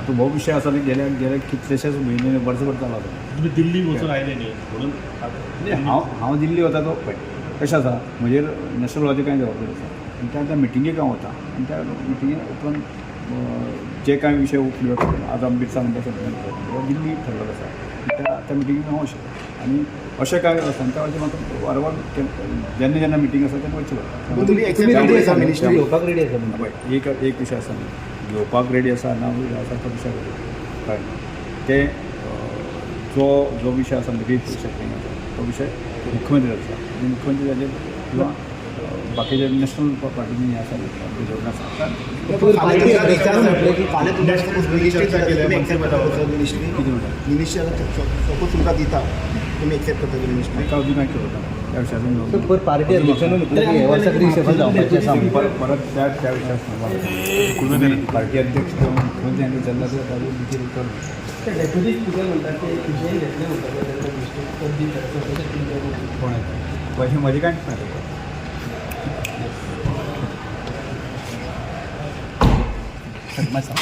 तो हो विषय असा गेल्या गेल्या कितलेशेच म्हयने वर्सभर चालू आसा. तुम्ही दिल्ली वचून आयले न्ही म्हणून हांव दिल्ली वता तो पळय कशें आसा म्हजेर नॅशनल लॉची कांय जबाबदारी आसा आनी त्या मिटिंगेक हांव वता आनी त्या मिटिंगे उपरांत जे कांय विशय उपयोग आझाम बिरसा म्हणटा सगळ्यांक दिल्ली ठरलेलो आसा त्या मिटिंगेक हांव वचें आनी अशें कांय आसा त्या म्हाका वारंवार जेन्ना जेन्ना मिटींग आसा तेन्ना वयचें पडटा. तुम्ही रेडी आसा मिनिस्ट्री घेवपाक रेडी आसा पळय एक विशय आसा घेवपाक रेडी आसा ना आसा तो विशय कळ्ळें. ते जो विशय आसा रिलीफ सेटलिंग आसा तो विशय मुख्यमंत्री आसा आनी मुख्यमंत्री जाले किंवा बाकीचे नॅशनल पार्टीनी हें आसा धोरण आसा मिनिस्ट्री सपोज तुमकां दिता तुम्ही एक्सेप्ट करता मिनिस्ट्री एका अजून काय करता त्या विशयाचो पार्टी परत त्या विशयाक पार्टी अध्यक्ष किंवा मुख्यमंत्री हांणी जेन्ना ते डेप्युटी स्पीकर म्हणतात ते विजय घेतले म्हणतात कोण आहे म्हजें कांयच ना